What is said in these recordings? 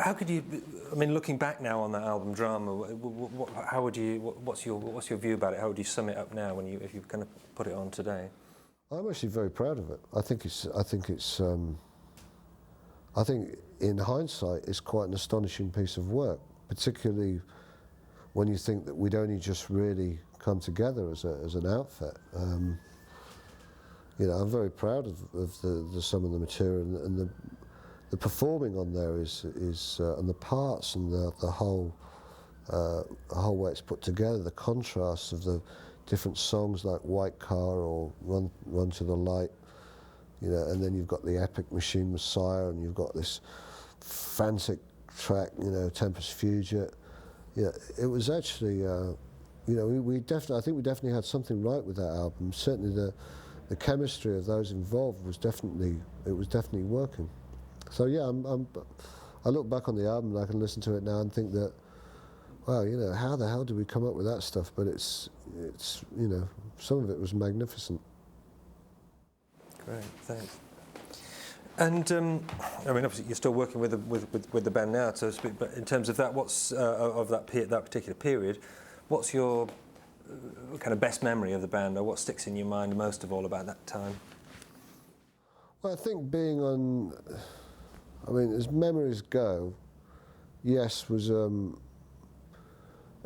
how could you? I mean, looking back now on that album, Drama, how would you? What's your view about it? How would you sum it up now, if you kind of put it on today? I'm actually very proud of it. I think in hindsight, it's quite an astonishing piece of work, particularly when you think that we'd only just really come together as an outfit. You know, I'm very proud of some of the material, and the performing on there is and the parts and the whole way it's put together, the contrasts of the different songs like White Car or Run to the Light, you know, and then you've got the epic Machine Messiah, and you've got this frantic track, you know, Tempest Fugit. Yeah, it was actually, you know, I think we definitely had something right with that album. Certainly the chemistry of those involved was definitely working. So yeah, I look back on the album and I can listen to it now and think that, wow, you know, how the hell did we come up with that stuff? But it's you know, some of it was magnificent. Great, thanks. And I mean, obviously, you're still working with the band now, so to speak. But in terms of that, what's of that particular period, what's your kind of best memory of the band, or what sticks in your mind most of all about that time? Well, I think being on, I mean, as memories go, Yes was, in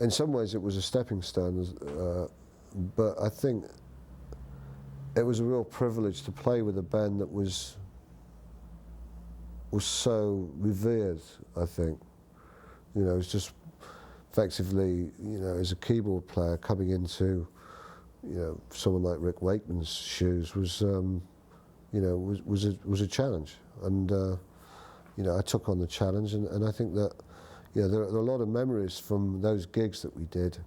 some ways it was a stepping stone, but I think it was a real privilege to play with a band that was so revered, I think. You know, it's just effectively, you know, as a keyboard player coming into, you know, someone like Rick Wakeman's shoes was, you know, was a challenge. And, you know, I took on the challenge, and I think that, yeah, there are a lot of memories from those gigs that we did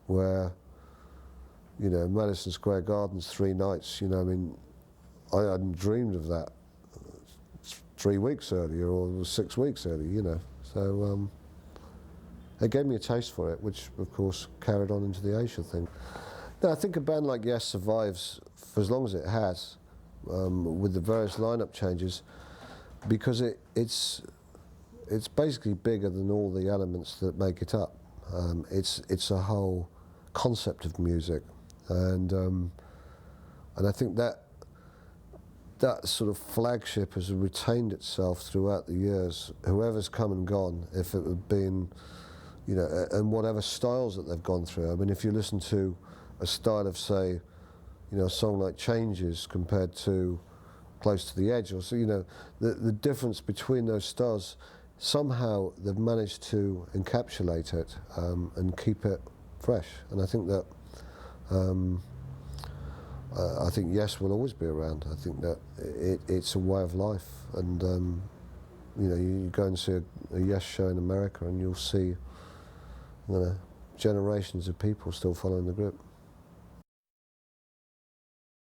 where, you know, Madison Square Garden's 3 nights, you know, I mean, I hadn't dreamed of that 3 weeks earlier or 6 weeks earlier, you know. So it gave me a taste for it, which of course carried on into the Asia thing. Now, I think a band like Yes survives for as long as it has, with the various lineup changes, because it's basically bigger than all the elements that make it up. It's a whole concept of music, and I think that sort of flagship has retained itself throughout the years. Whoever's come and gone, if it had been, you know, and whatever styles that they've gone through. I mean, if you listen to a style of, say, you know, a song like Changes compared to Close to the Edge, or so, you know, the difference between those styles, somehow they've managed to encapsulate it and keep it fresh. And I think that I think Yes will always be around. I think that it's a way of life, and you know, you go and see a Yes show in America, and you'll see, you know, generations of people still following the group.